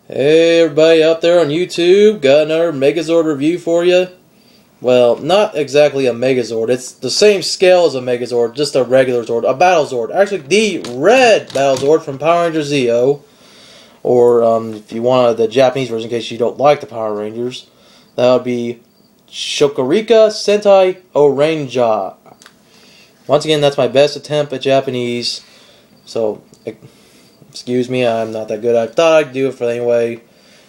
Hey everybody out there on YouTube, got another Megazord review for you. Well, not exactly a Megazord, it's the same scale as a Megazord, just a regular Zord, a Battlezord. Actually, the Red Battlezord from Power Rangers Zeo, or if you want the Japanese version in case you don't like the Power Rangers, that would be Choriki Sentai Ohranger. Once again, that's my best attempt at Japanese, so excuse me, I'm not that good. I thought I'd do it for anyway.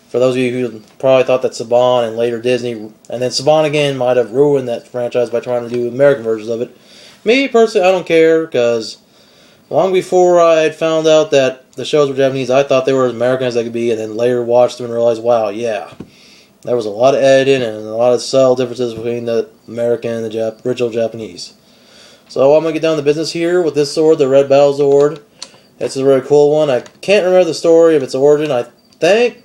For those of you who probably thought that Saban and later Disney, and then Saban again might have ruined that franchise by trying to do American versions of it. Me, personally, I don't care, because long before I had found out that the shows were Japanese, I thought they were as American as they could be, and then later watched them and realized, wow, yeah, there was a lot of editing and a lot of subtle differences between the American and the original Japanese. So I'm going to get down to business here with this sword, the Red Battlezord. It's a really cool one. I can't remember the story of its origin. I think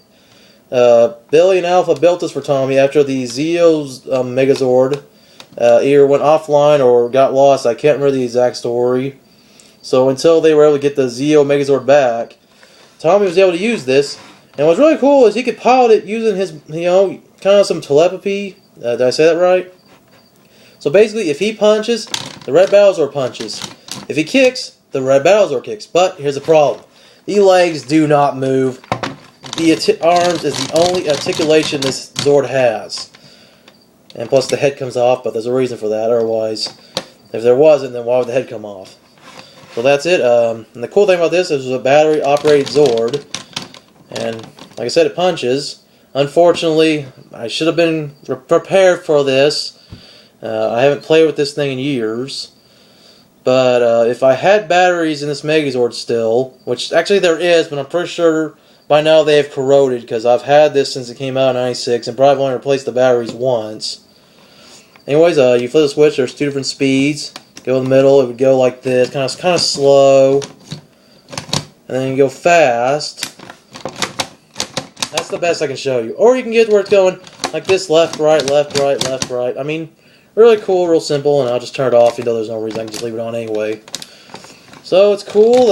Billy and Alpha built this for Tommy after the Zeo's Megazord either went offline or got lost. I can't remember the exact story. So until they were able to get the Zeo Megazord back, Tommy was able to use this. And what's really cool is he could pilot it using his, kind of some telepathy. Did I say that right? So basically, if he punches, the Red Battlezord punches. If he kicks, the Red Battlezord kicks. But here's the problem. The legs do not move. The arms is the only articulation this Zord has. And plus the head comes off, but there's a reason for that. Otherwise, if there wasn't, then why would the head come off? So that's it. And the cool thing about this is it was a battery-operated Zord. And like I said, it punches. Unfortunately, I should have been prepared for this. I haven't played with this thing in years. But if I had batteries in this Megazord still, which actually there is, but I'm pretty sure by now they have corroded because I've had this since it came out in '96 and probably only replaced the batteries once. Anyways, you flip the switch. There's two different speeds. Go in the middle. It would go like this, kind of slow, and then you go fast. That's the best I can show you. Or you can get where it's going like this: left, right, left, right, left, right. I mean, really cool, real simple, and I'll just turn it off, even though there's no reason. I can just leave it on anyway. So it's cool.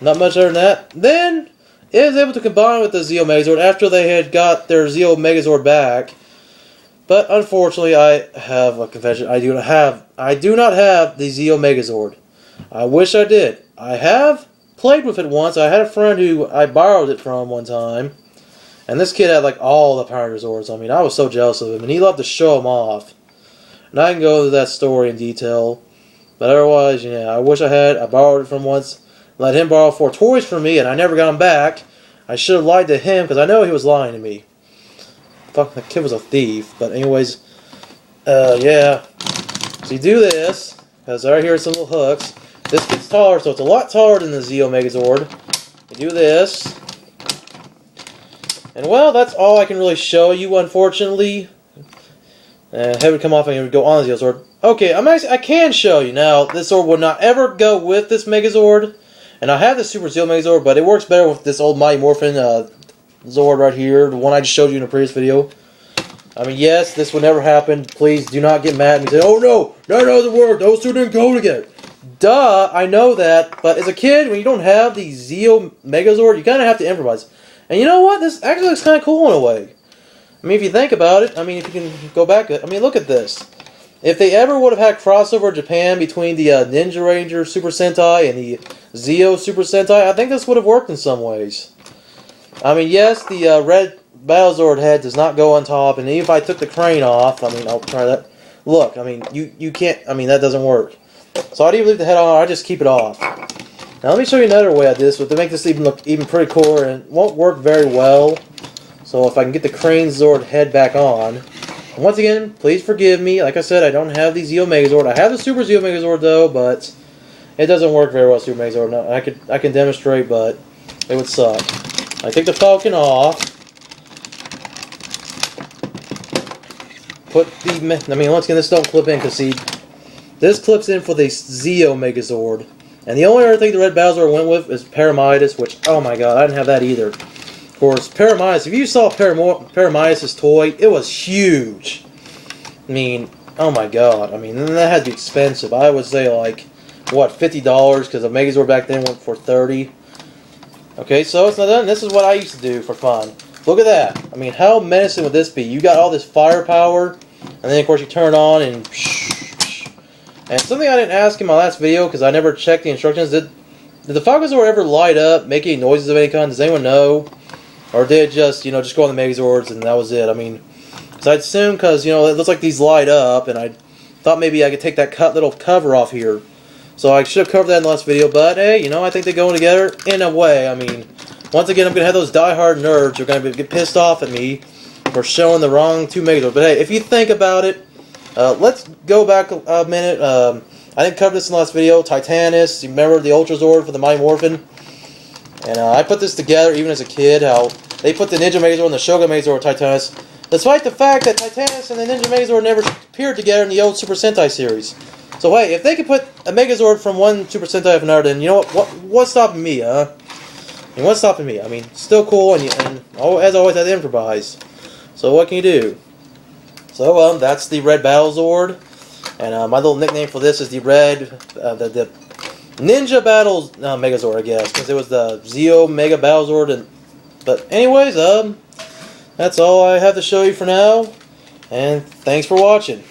Not much other than that. Then it was able to combine with the Zeo Megazord after they had got their Zeo Megazord back. But unfortunately, I have a confession. I do not have the Zeo Megazord. I wish I did. I have played with it once. I had a friend who I borrowed it from one time. And this kid had like all the Power Rangers Zords. I mean, I was so jealous of him. And he loved to show them off. And I can go into that story in detail. But otherwise, yeah, I wish I had. I borrowed it from once. Let him borrow 4 toys from me, and I never got them back. I should have lied to him, because I know he was lying to me. Fuck, the kid was a thief. But anyways, yeah. So you do this, because right here are some little hooks. This gets taller, so it's a lot taller than the Zeo Megazord. You do this. And well, that's all I can really show you, unfortunately. Head would come off and it would go on the Zeo Sword. Okay, I can show you. Now, this sword would not ever go with this Megazord. And I have the Super Zeo Megazord, but it works better with this old Mighty Morphin Zord right here. The one I just showed you in a previous video. I mean, yes, this would never happen. Please do not get mad at me and say, oh no, that doesn't work. Those two didn't go together. Duh, I know that. But as a kid, when you don't have the Zeo Megazord, you kind of have to improvise. And you know what? This actually looks kind of cool in a way. I mean, if you think about it, I mean, if you can go back, I mean, look at this. If they ever would have had crossover in Japan between the Ninja Ranger Super Sentai and the Zeo Super Sentai, I think this would have worked in some ways. I mean, yes, the Red Battlezord head does not go on top, and even if I took the crane off, I mean, I'll try that. Look, I mean, you can't, I mean, that doesn't work. So I didn't leave the head on, I just keep it off. Now let me show you another way I did this, to make this even look even pretty cooler, and it won't work very well. So if I can get the Crane Zord head back on. And once again, please forgive me. Like I said, I don't have the Zeo Megazord. I have the Super Zeo Megazord though, but it doesn't work very well, Super Megazord. No, I can demonstrate, but it would suck. I take the Falcon off. Put the, I mean, once again, this don't clip in, because see, this clips in for the Zeo Megazord. And the only other thing the Red Battlezord went with is Paramidas, which, oh my god, I didn't have that either. Of course, Paramidas, if you saw Paramidas' toy, it was huge. I mean, oh my god, I mean, that had to be expensive. I would say like, what, $50, because a Megazord back then went for $30. Okay, so it's not done. This is what I used to do for fun. Look at that. I mean, how menacing would this be? You got all this firepower, and then of course you turn it on and and something I didn't ask in my last video because I never checked the instructions. Did the Megazord ever light up, make any noises of any kind? Does anyone know? Or did it just, just go on the Megazords and that was it? I mean, because I'd assume, because, it looks like these light up, and I thought maybe I could take that little cover off here. So I should have covered that in the last video, but hey, I think they go together in a way. I mean, once again, I'm going to have those die-hard nerds who are going to get pissed off at me for showing the wrong two Megazords. But hey, if you think about it, let's go back a minute. I didn't cover this in the last video. Titanus, you remember the Ultra Zord for the Mighty Morphin? And I put this together even as a kid, how they put the Ninja Megazord and the Shogun Megazord with Titanus, despite the fact that Titanus and the Ninja Megazord never appeared together in the old Super Sentai series. So hey, if they could put a Megazord from one Super Sentai of another, then you know what's stopping me, huh? I mean, what's stopping me? I mean, still cool, and as always, I had to improvise. So what can you do? So that's the Red Battlezord, and my little nickname for this is the the Ninja Battles Megazord, I guess, because it was the Zeo Mega Battlezord. But anyways, that's all I have to show you for now, and thanks for watching.